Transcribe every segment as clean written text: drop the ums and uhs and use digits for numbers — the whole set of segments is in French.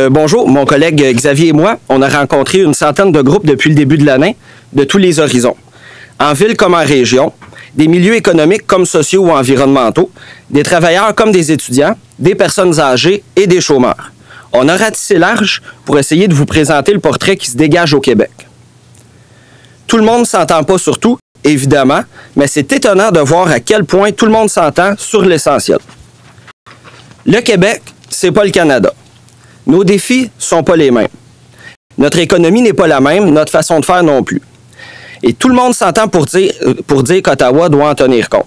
Bonjour, mon collègue Xavier et moi, on a rencontré une centaine de groupes depuis le début de l'année, de tous les horizons. En ville comme en région, des milieux économiques comme sociaux ou environnementaux, des travailleurs comme des étudiants, des personnes âgées et des chômeurs. On a ratissé large pour essayer de vous présenter le portrait qui se dégage au Québec. Tout le monde ne s'entend pas sur tout, évidemment, mais c'est étonnant de voir à quel point tout le monde s'entend sur l'essentiel. Le Québec, c'est pas le Canada. Nos défis sont pas les mêmes. Notre économie n'est pas la même, notre façon de faire non plus. Et tout le monde s'entend pour dire qu'Ottawa doit en tenir compte.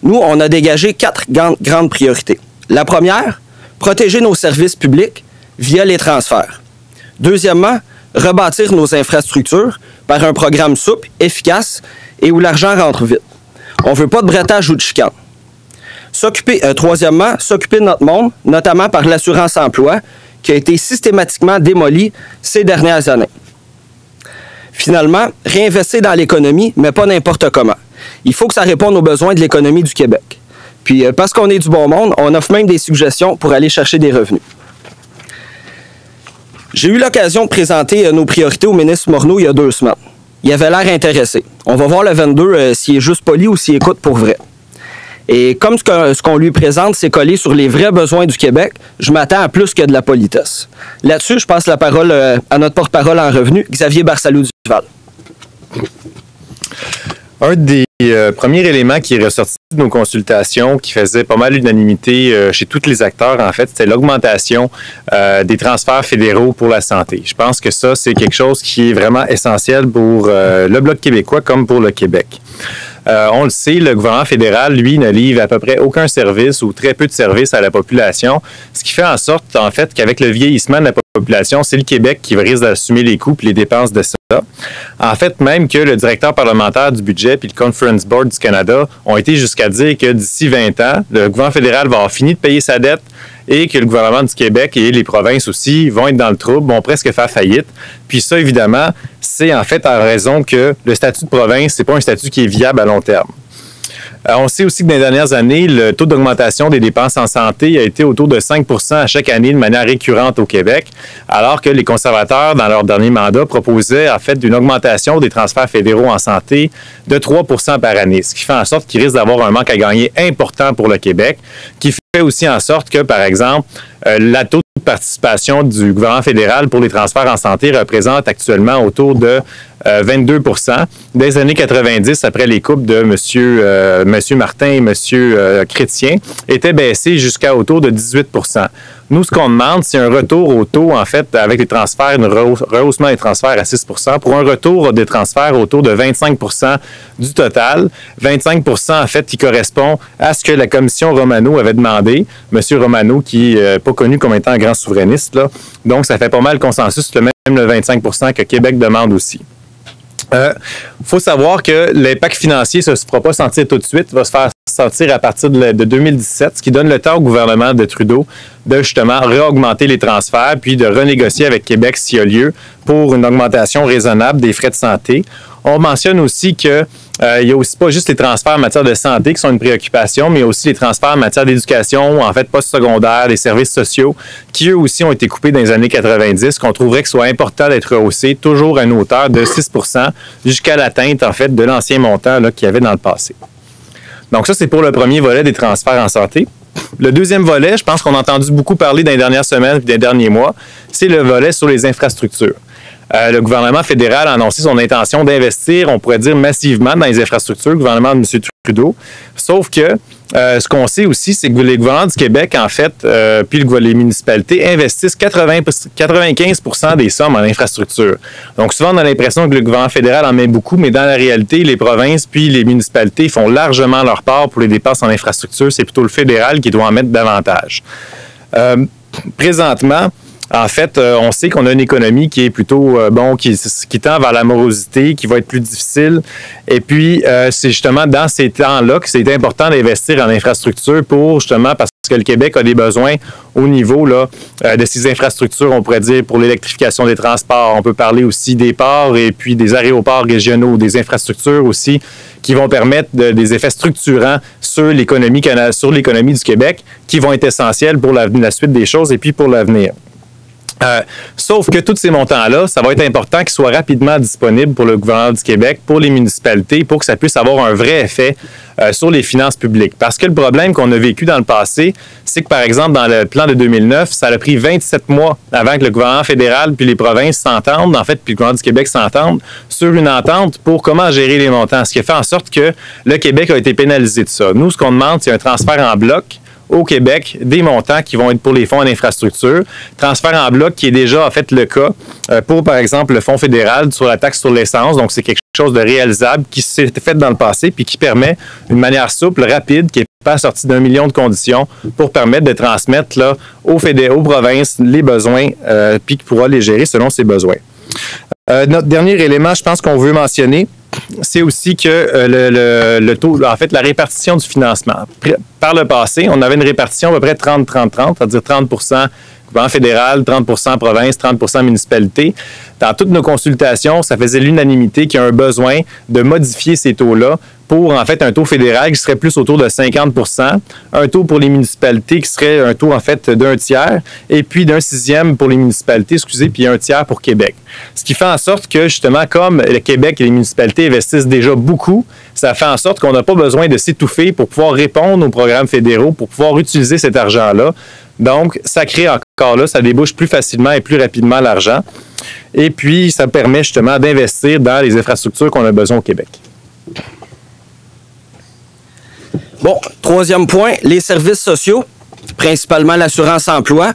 Nous, on a dégagé 4 grandes priorités. La première, protéger nos services publics via les transferts. Deuxièmement, rebâtir nos infrastructures par un programme souple, efficace et où l'argent rentre vite. On ne veut pas de brettage ou de chicane. Troisièmement, s'occuper de notre monde, notamment par l'assurance-emploi, qui a été systématiquement démolie ces dernières années. Finalement, réinvestir dans l'économie, mais pas n'importe comment. Il faut que ça réponde aux besoins de l'économie du Québec. Puis, parce qu'on est du bon monde, on offre même des suggestions pour aller chercher des revenus. J'ai eu l'occasion de présenter nos priorités au ministre Morneau il y a 2 semaines. Il avait l'air intéressé. On va voir le 22 s'il est juste poli ou s'il écoute pour vrai. Et comme ce qu'on lui présente, c'est collé sur les vrais besoins du Québec, je m'attends à plus que de la politesse. Là-dessus, je passe la parole à notre porte-parole en revenu, Xavier Barsalou-Duval. Un des premiers éléments qui est ressorti de nos consultations, qui faisait pas mal l'unanimité chez tous les acteurs, en fait, c'était l'augmentation des transferts fédéraux pour la santé. Je pense que ça, c'est quelque chose qui est vraiment essentiel pour le Bloc québécois comme pour le Québec. On le sait, le gouvernement fédéral, lui, ne livre à peu près aucun service ou très peu de services à la population, ce qui fait en sorte, en fait, qu'avec le vieillissement de la population, c'est le Québec qui risque d'assumer les coûts et les dépenses de ça. En fait, même que le directeur parlementaire du budget puis le Conference Board du Canada ont été jusqu'à dire que d'ici 20 ans, le gouvernement fédéral va avoir fini de payer sa dette et que le gouvernement du Québec et les provinces aussi vont être dans le trouble, vont presque faire faillite. Puis ça, évidemment, c'est en fait en raison que le statut de province, c'est pas un statut qui est viable à long terme. On sait aussi que dans les dernières années, le taux d'augmentation des dépenses en santé a été autour de 5 % à chaque année de manière récurrente au Québec, alors que les conservateurs, dans leur dernier mandat, proposaient en fait une augmentation des transferts fédéraux en santé de 3 % par année, ce qui fait en sorte qu'il risque d'avoir un manque à gagner important pour le Québec, qui fait aussi en sorte que, par exemple, la taux de participation du gouvernement fédéral pour les transferts en santé représente actuellement autour de 22 %. Dès les années 90, après les coupes de M. Martin et M. Chrétien, était baissé jusqu'à autour de 18 %. Nous, ce qu'on demande, c'est un retour au taux, en fait, avec les transferts, un rehaussement des transferts à 6 % pour un retour des transferts autour de 25 % du total. 25 % en fait, qui correspond à ce que la commission Romano avait demandé. M. Romano, qui n'est pas connu comme étant un grand souverainiste, là. Donc, ça fait pas mal consensus, même le 25 % que Québec demande aussi. Faut savoir que l'impact financier ne se fera pas sentir tout de suite, va se faire sentir à partir de 2017, ce qui donne le temps au gouvernement de Trudeau de justement réaugmenter les transferts puis de renégocier avec Québec s'il y a lieu pour une augmentation raisonnable des frais de santé. On mentionne aussi que il n'y a aussi pas juste les transferts en matière de santé qui sont une préoccupation, mais aussi les transferts en matière d'éducation, en fait post-secondaire, les services sociaux, qui eux aussi ont été coupés dans les années 90, qu'on trouverait que soit important d'être rehaussés, toujours à une hauteur de 6 % jusqu'à l'atteinte, en fait, de l'ancien montant qu'il y avait dans le passé. Donc ça, c'est pour le premier volet des transferts en santé. Le deuxième volet, je pense qu'on a entendu beaucoup parler dans les dernières semaines et dans les derniers mois, c'est le volet sur les infrastructures. Le gouvernement fédéral a annoncé son intention d'investir, on pourrait dire massivement, dans les infrastructures, le gouvernement de M. Trudeau. Sauf que ce qu'on sait aussi, c'est que les gouvernements du Québec, en fait, puis les municipalités investissent 95 % des sommes en infrastructure. Donc souvent, on a l'impression que le gouvernement fédéral en met beaucoup, mais dans la réalité, les provinces puis les municipalités font largement leur part pour les dépenses en infrastructure. C'est plutôt le fédéral qui doit en mettre davantage. Présentement, en fait, on sait qu'on a une économie qui est plutôt qui tend vers la morosité, qui va être plus difficile. Et puis, c'est justement dans ces temps-là que c'est important d'investir en infrastructure pour justement, parce que le Québec a des besoins au niveau là, de ces infrastructures, on pourrait dire pour l'électrification des transports. On peut parler aussi des ports et puis des aéroports régionaux, des infrastructures aussi qui vont permettre des effets structurants sur l'économie du Québec qui vont être essentiels pour la suite des choses et puis pour l'avenir. Sauf que tous ces montants-là, ça va être important qu'ils soient rapidement disponibles pour le gouvernement du Québec, pour les municipalités, pour que ça puisse avoir un vrai effet sur les finances publiques. Parce que le problème qu'on a vécu dans le passé, c'est que, par exemple, dans le plan de 2009, ça a pris 27 mois avant que le gouvernement fédéral puis les provinces s'entendent, en fait, puis le gouvernement du Québec s'entendent sur une entente pour comment gérer les montants. Ce qui a fait en sorte que le Québec a été pénalisé de ça. Nous, ce qu'on demande, c'est un transfert en bloc au Québec des montants qui vont être pour les fonds d'infrastructure. Transfert en bloc qui est déjà en fait le cas pour, par exemple, le fonds fédéral sur la taxe sur l'essence. Donc, c'est quelque chose de réalisable qui s'est fait dans le passé puis qui permet une manière souple, rapide, qui n'est pas assortie d'1 million de conditions pour permettre de transmettre là, aux provinces les besoins puis qui pourra les gérer selon ses besoins. Notre dernier élément, je pense qu'on veut mentionner, c'est aussi que le taux, en fait, la répartition du financement. Par le passé, on avait une répartition à peu près 30-30-30, c'est-à-dire 30 gouvernement fédéral, 30 province, 30 municipalité. Dans toutes nos consultations, ça faisait l'unanimité qu'il y a un besoin de modifier ces taux-là pour, en fait, un taux fédéral qui serait plus autour de 50 un taux pour les municipalités qui serait un taux, en fait, d'un tiers, et puis d'un sixième pour les municipalités, puis un tiers pour Québec. Ce qui fait en sorte que, justement, comme le Québec et les municipalités investissent déjà beaucoup, ça fait en sorte qu'on n'a pas besoin de s'étouffer pour pouvoir répondre aux programmes fédéraux, pour pouvoir utiliser cet argent-là. Donc, ça crée encore là, ça débouche plus facilement et plus rapidement l'argent. Et puis, ça permet justement d'investir dans les infrastructures qu'on a besoin au Québec. Bon, troisième point, les services sociaux, principalement l'assurance-emploi.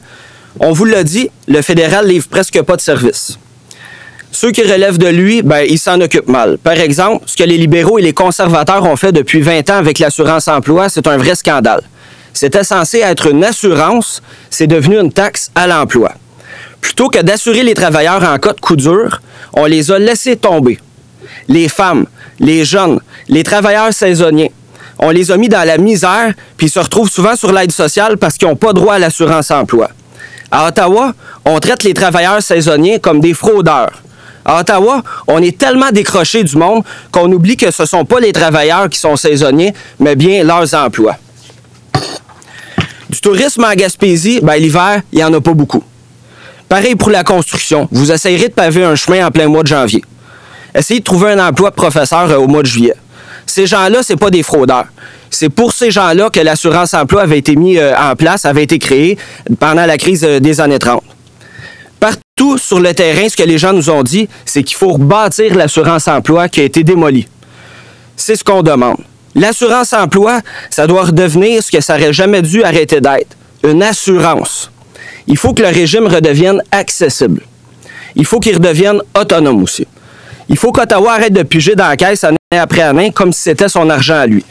On vous l'a dit, le fédéral livre presque pas de services. Ceux qui relèvent de lui, ben, ils s'en occupent mal. Par exemple, ce que les libéraux et les conservateurs ont fait depuis 20 ans avec l'assurance-emploi, c'est un vrai scandale. C'était censé être une assurance, c'est devenu une taxe à l'emploi. Plutôt que d'assurer les travailleurs en cas de coup dur, on les a laissés tomber. Les femmes, les jeunes, les travailleurs saisonniers, on les a mis dans la misère, puis ils se retrouvent souvent sur l'aide sociale parce qu'ils n'ont pas droit à l'assurance-emploi. À Ottawa, on traite les travailleurs saisonniers comme des fraudeurs. À Ottawa, on est tellement décroché du monde qu'on oublie que ce ne sont pas les travailleurs qui sont saisonniers, mais bien leurs emplois. Du tourisme en Gaspésie, ben, l'hiver, il n'y en a pas beaucoup. Pareil pour la construction. Vous essayerez de paver un chemin en plein mois de janvier. Essayez de trouver un emploi de professeur au mois de juillet. Ces gens-là, ce n'est pas des fraudeurs. C'est pour ces gens-là que l'assurance-emploi avait été mis en place, avait été créée pendant la crise des années 30. Partout sur le terrain, ce que les gens nous ont dit, c'est qu'il faut rebâtir l'assurance-emploi qui a été démolie. C'est ce qu'on demande. L'assurance-emploi, ça doit redevenir ce que ça n'aurait jamais dû arrêter d'être, une assurance. Il faut que le régime redevienne accessible. Il faut qu'il redevienne autonome aussi. Il faut qu'Ottawa arrête de piger dans la caisse année après année comme si c'était son argent à lui.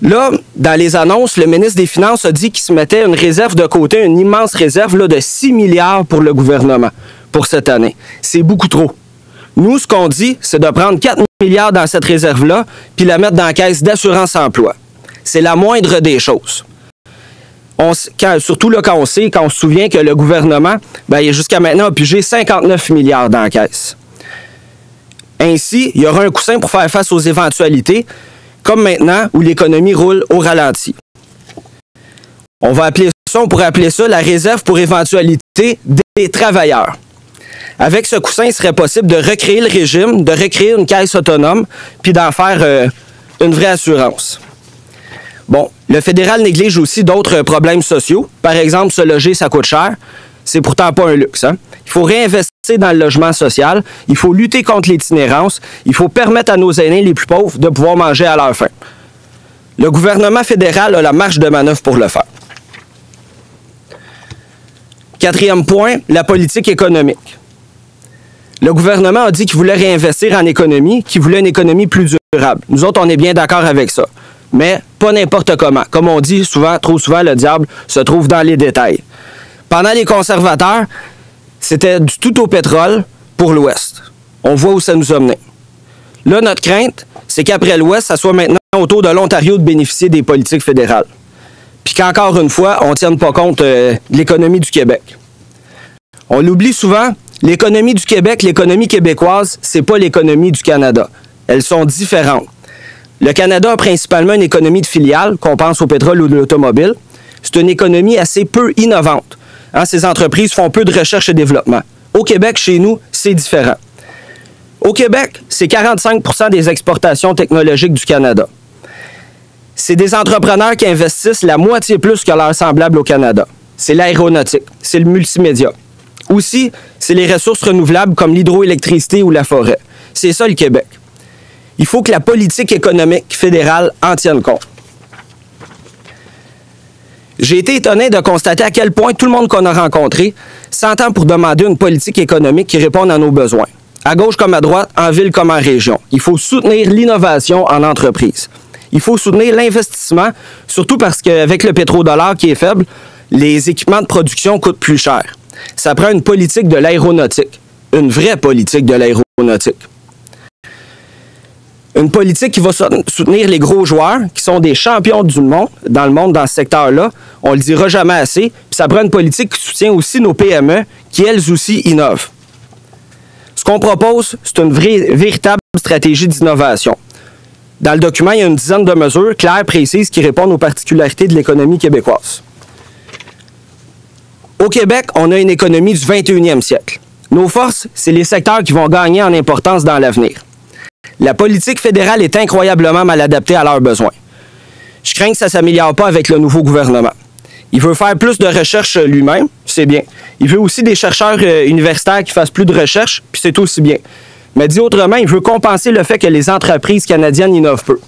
Là, dans les annonces, le ministre des Finances a dit qu'il se mettait une réserve de côté, une immense réserve là, de 6 milliards pour le gouvernement pour cette année. C'est beaucoup trop. Nous, ce qu'on dit, c'est de prendre 4 milliards dans cette réserve-là puis la mettre dans la caisse d'assurance-emploi. C'est la moindre des choses. Surtout là, quand on se souvient que le gouvernement, ben, jusqu'à maintenant, a pigé 59 milliards dans la caisse. Ainsi, il y aura un coussin pour faire face aux éventualités, comme maintenant où l'économie roule au ralenti. On pourrait appeler ça la réserve pour éventualité des travailleurs. Avec ce coussin, il serait possible de recréer le régime, de recréer une caisse autonome, puis d'en faire une vraie assurance. Bon, le fédéral néglige aussi d'autres problèmes sociaux. Par exemple, se loger, ça coûte cher. C'est pourtant pas un luxe. Hein? Il faut réinvestir dans le logement social. Il faut lutter contre l'itinérance. Il faut permettre à nos aînés les plus pauvres de pouvoir manger à leur faim. Le gouvernement fédéral a la marge de manœuvre pour le faire. Quatrième point, la politique économique. Le gouvernement a dit qu'il voulait réinvestir en économie, qu'il voulait une économie plus durable. Nous autres, on est bien d'accord avec ça. Mais pas n'importe comment. Comme on dit souvent, trop souvent, le diable se trouve dans les détails. Pendant les conservateurs, c'était du tout au pétrole pour l'Ouest. On voit où ça nous a mené. Là, notre crainte, c'est qu'après l'Ouest, ça soit maintenant au tour de l'Ontario de bénéficier des politiques fédérales. Puis qu'encore une fois, on ne tienne pas compte de l'économie du Québec. On l'oublie souvent, l'économie du Québec, l'économie québécoise, c'est pas l'économie du Canada. Elles sont différentes. Le Canada a principalement une économie de filiales, qu'on pense au pétrole ou de l'automobile. C'est une économie assez peu innovante. Ces entreprises font peu de recherche et développement. Au Québec, chez nous, c'est différent. Au Québec, c'est 45% des exportations technologiques du Canada. C'est des entrepreneurs qui investissent la moitié plus que leurs semblables au Canada. C'est l'aéronautique, c'est le multimédia. Aussi, c'est les ressources renouvelables comme l'hydroélectricité ou la forêt. C'est ça le Québec. Il faut que la politique économique fédérale en tienne compte. J'ai été étonné de constater à quel point tout le monde qu'on a rencontré s'entend pour demander une politique économique qui réponde à nos besoins. À gauche comme à droite, en ville comme en région. Il faut soutenir l'innovation en entreprise. Il faut soutenir l'investissement, surtout parce qu'avec le pétrodollar qui est faible, les équipements de production coûtent plus cher. Ça prend une politique de l'aéronautique, une vraie politique de l'aéronautique. Une politique qui va soutenir les gros joueurs, qui sont des champions du monde, dans ce secteur-là. On le dira jamais assez. Puis ça prend une politique qui soutient aussi nos PME, qui elles aussi innovent. Ce qu'on propose, c'est une véritable stratégie d'innovation. Dans le document, il y a une dizaine de mesures claires, précises, qui répondent aux particularités de l'économie québécoise. Au Québec, on a une économie du 21e siècle. Nos forces, c'est les secteurs qui vont gagner en importance dans l'avenir. La politique fédérale est incroyablement mal adaptée à leurs besoins. Je crains que ça ne s'améliore pas avec le nouveau gouvernement. Il veut faire plus de recherche lui-même, c'est bien. Il veut aussi des chercheurs universitaires qui fassent plus de recherche, puis c'est aussi bien. Mais dit autrement, il veut compenser le fait que les entreprises canadiennes innovent peu.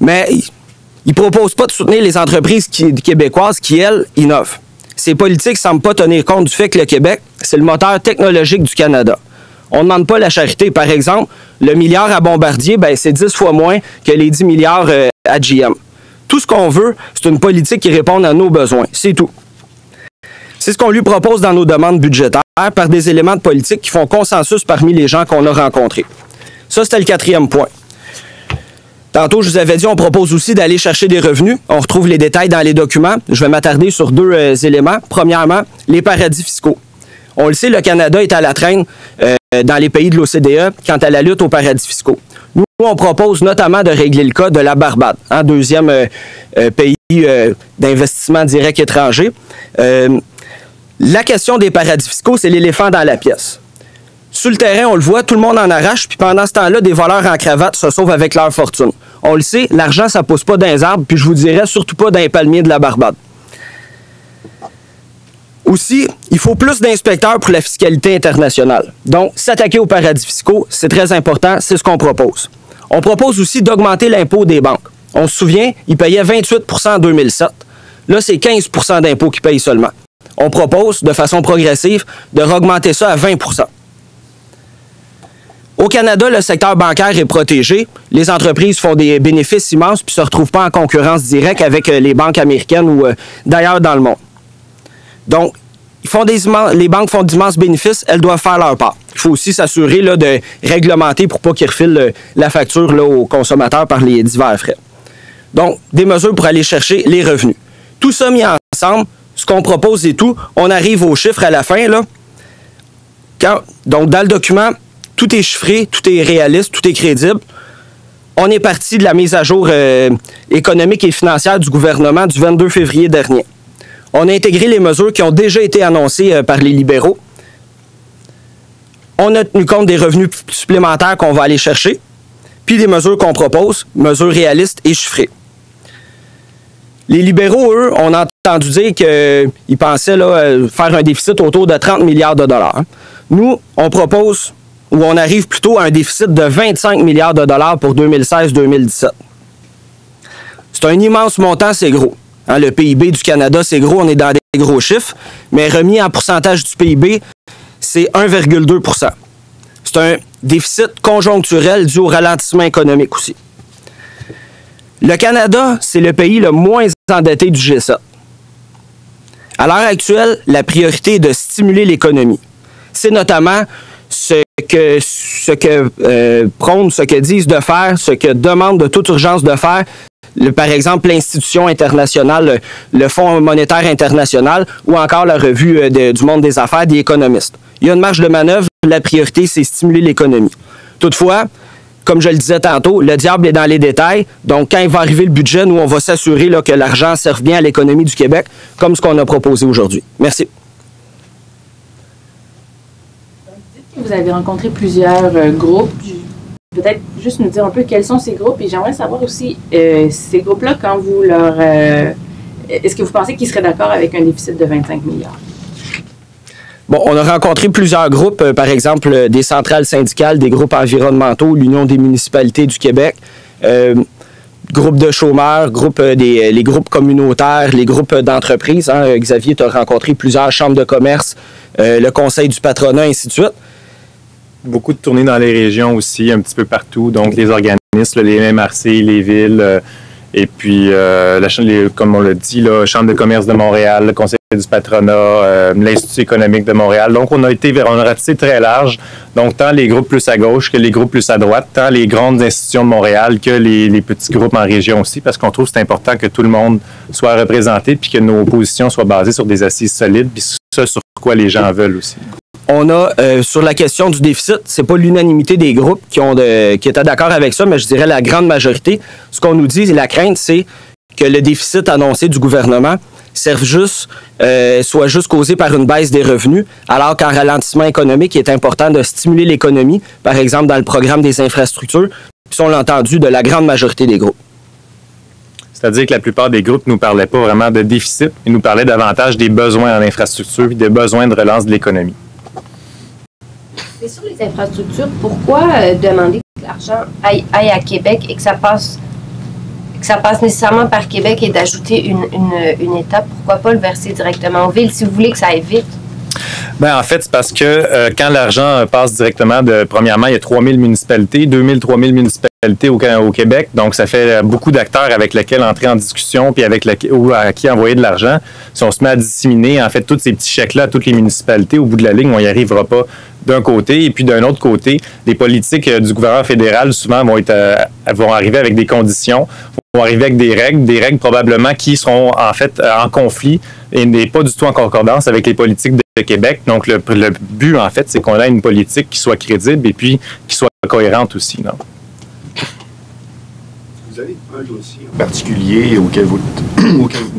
Mais il ne propose pas de soutenir les entreprises québécoises qui, elles, innovent. Ces politiques ne semblent pas tenir compte du fait que le Québec, c'est le moteur technologique du Canada. On ne demande pas la charité. Par exemple, le milliard à Bombardier, c'est 10 fois moins que les 10 milliards à GM. Tout ce qu'on veut, c'est une politique qui réponde à nos besoins. C'est tout. C'est ce qu'on lui propose dans nos demandes budgétaires par des éléments de politique qui font consensus parmi les gens qu'on a rencontrés. Ça, c'était le 4e point. Tantôt, je vous avais dit, on propose aussi d'aller chercher des revenus. On retrouve les détails dans les documents. Je vais m'attarder sur 2 éléments. Premièrement, les paradis fiscaux. On le sait, le Canada est à la traîne dans les pays de l'OCDE quant à la lutte aux paradis fiscaux. Nous, on propose notamment de régler le cas de la Barbade, deuxième pays d'investissement direct étranger. La question des paradis fiscaux, c'est l'éléphant dans la pièce. Sur le terrain, on le voit, tout le monde en arrache, puis pendant ce temps-là, des voleurs en cravate se sauvent avec leur fortune. On le sait, l'argent, ça pousse pas dans les arbres, puis je vous dirais surtout pas dans les palmiers de la Barbade. Aussi, il faut plus d'inspecteurs pour la fiscalité internationale. Donc, s'attaquer aux paradis fiscaux, c'est très important, c'est ce qu'on propose. On propose aussi d'augmenter l'impôt des banques. On se souvient, ils payaient 28 % en 2007. Là, c'est 15 % d'impôts qu'ils payent seulement. On propose, de façon progressive, de augmenter ça à 20 %. Au Canada, le secteur bancaire est protégé. Les entreprises font des bénéfices immenses puis ne se retrouvent pas en concurrence directe avec les banques américaines ou d'ailleurs dans le monde. Donc, les banques font d'immenses bénéfices, elles doivent faire leur part. Il faut aussi s'assurer de réglementer pour pas qu'ils refilent la facture aux consommateurs par les divers frais. Donc, des mesures pour aller chercher les revenus. Tout ça mis ensemble, ce qu'on propose et tout, on arrive aux chiffres à la fin. Donc, dans le document, tout est chiffré, tout est réaliste, tout est crédible. On est parti de la mise à jour économique et financière du gouvernement du 22 février dernier. On a intégré les mesures qui ont déjà été annoncées par les libéraux. On a tenu compte des revenus supplémentaires qu'on va aller chercher, puis des mesures qu'on propose, mesures réalistes et chiffrées. Les libéraux, eux, on a entendu dire qu'ils pensaient faire un déficit autour de 30 milliards de dollars. Nous, on propose, ou on arrive plutôt à un déficit de 25 milliards de dollars pour 2016-2017. C'est un immense montant, c'est gros. Le PIB du Canada, c'est gros, on est dans des gros chiffres, mais remis en pourcentage du PIB, c'est 1,2 %. C'est un déficit conjoncturel dû au ralentissement économique aussi. Le Canada, c'est le pays le moins endetté du G7. À l'heure actuelle, la priorité est de stimuler l'économie. C'est notamment ce que prônent, ce que disent de faire, ce que demandent de toute urgence de faire, par exemple l'institution internationale, le Fonds monétaire international ou encore la revue du monde des affaires, des économistes. Il y a une marge de manœuvre, la priorité, c'est stimuler l'économie. Toutefois, comme je le disais tantôt, le diable est dans les détails. Donc, quand il va arriver le budget, nous, on va s'assurer là, que l'argent serve bien à l'économie du Québec, comme ce qu'on a proposé aujourd'hui. Merci. Vous avez rencontré plusieurs groupes. Peut-être juste nous dire un peu quels sont ces groupes. Et j'aimerais savoir aussi, ces groupes-là, quand vous leur... est-ce que vous pensez qu'ils seraient d'accord avec un déficit de 25 milliards? Bon, on a rencontré plusieurs groupes, par exemple des centrales syndicales, des groupes environnementaux, l'Union des municipalités du Québec, groupes de chômeurs, les groupes communautaires, les groupes d'entreprises. Hein. Xavier, tu as rencontré plusieurs chambres de commerce, le conseil du patronat, ainsi de suite. Beaucoup de tournées dans les régions aussi, un petit peu partout. Donc, les organismes, les MRC, les villes, et puis, comme on l'a dit, la Chambre de commerce de Montréal, le conseil du patronat, l'Institut économique de Montréal. Donc, on a ratissé très large. Donc, tant les groupes plus à gauche que les groupes plus à droite, tant les grandes institutions de Montréal que les petits groupes en région aussi, parce qu'on trouve que c'est important que tout le monde soit représenté puis que nos positions soient basées sur des assises solides, puis ça, sur quoi les gens veulent aussi. On a, sur la question du déficit, c'est pas l'unanimité des groupes qui étaient d'accord avec ça, mais je dirais la grande majorité. Ce qu'on nous dit, la crainte, c'est que le déficit annoncé du gouvernement soit juste causé par une baisse des revenus, alors qu'un ralentissement économique est important de stimuler l'économie, par exemple dans le programme des infrastructures, puis on l'a entendu de la grande majorité des groupes. C'est-à-dire que la plupart des groupes ne nous parlaient pas vraiment de déficit, ils nous parlaient davantage des besoins en infrastructure et des besoins de relance de l'économie. Mais sur les infrastructures, pourquoi demander que l'argent aille à Québec et que ça passe nécessairement par Québec et d'ajouter une étape? Pourquoi pas le verser directement aux villes si vous voulez que ça aille vite? Bien, en fait, c'est parce que quand l'argent passe directement premièrement, il y a 3000 municipalités, 2000, 3000 municipalités au Québec. Donc, ça fait beaucoup d'acteurs avec lesquels entrer en discussion puis ou à qui envoyer de l'argent. Si on se met à disséminer, en fait, tous ces petits chèques-là à toutes les municipalités, au bout de la ligne, on n'y arrivera pas d'un côté. Et puis, d'un autre côté, les politiques du gouvernement fédéral, souvent, vont arriver avec des conditions, vont arriver avec des règles probablement qui seront, en fait, en conflit et n'est pas du tout en concordance avec les politiques de Québec. Donc, le but, en fait, c'est qu'on ait une politique qui soit crédible et puis qui soit cohérente aussi. Non? Vous avez un dossier en particulier auquel vous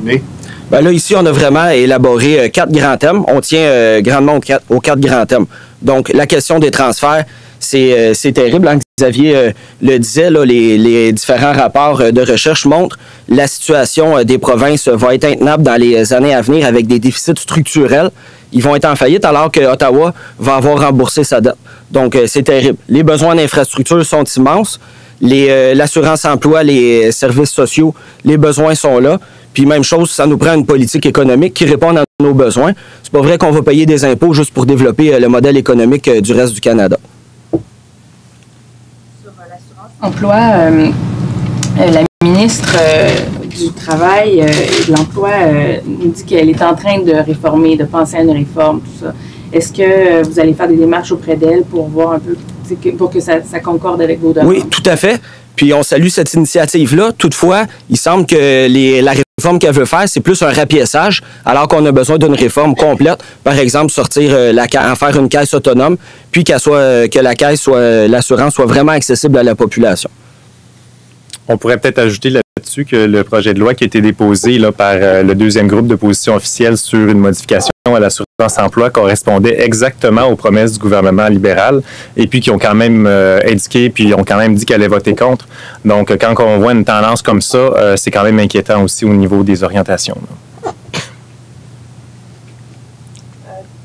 venez? Ben là, ici, on a vraiment élaboré 4 grands thèmes. On tient grandement aux 4 grands thèmes. Donc, la question des transferts, c'est terrible. Hein? Xavier le disait, là, les différents rapports de recherche montrent la situation des provinces va être intenable dans les années à venir avec des déficits structurels. Ils vont être en faillite alors que Ottawa va avoir remboursé sa dette. Donc, c'est terrible. Les besoins d'infrastructures sont immenses. L'assurance-emploi, les services sociaux, les besoins sont là. Puis même chose, ça nous prend une politique économique qui réponde à nos besoins. C'est pas vrai qu'on va payer des impôts juste pour développer le modèle économique du reste du Canada. Sur l'assurance-emploi, la ministre du Travail et de l'Emploi nous dit qu'elle est en train de réformer, de penser à une réforme, tout ça. Est-ce que vous allez faire des démarches auprès d'elle pour voir un peu, pour que ça concorde avec vos demandes? Oui, tout à fait. Puis on salue cette initiative-là. Toutefois, il semble que la réforme qu'elle veut faire, c'est plus un rapiessage, alors qu'on a besoin d'une réforme complète. Par exemple, en faire une caisse autonome, puis que la caisse l'assurance soit vraiment accessible à la population. On pourrait peut-être ajouter là-dessus que le projet de loi qui a été déposé là, par le deuxième groupe de position officielle sur une modification à l'assurance-emploi correspondait exactement aux promesses du gouvernement libéral et puis qui ont quand même indiqué, puis ont quand même dit qu'elle allait voter contre. Donc, quand on voit une tendance comme ça, c'est quand même inquiétant aussi au niveau des orientations.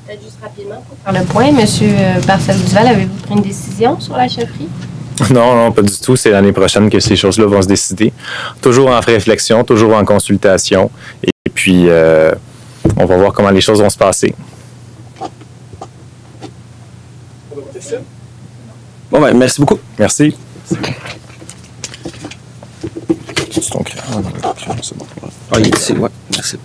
Peut-être juste rapidement pour faire le point, M. Barcel-Duval, avez-vous pris une décision sur la chefferie? Non, pas du tout. C'est l'année prochaine que ces choses-là vont se décider. Toujours en réflexion, toujours en consultation. Et puis, on va voir comment les choses vont se passer. Bon, ben, merci beaucoup. Merci. C'est ton crayon. C'est bon. Ah, il est ici, ouais. Merci.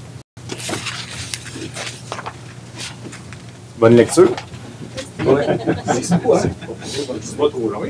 Bonne lecture. Ouais. C'est pas trop long.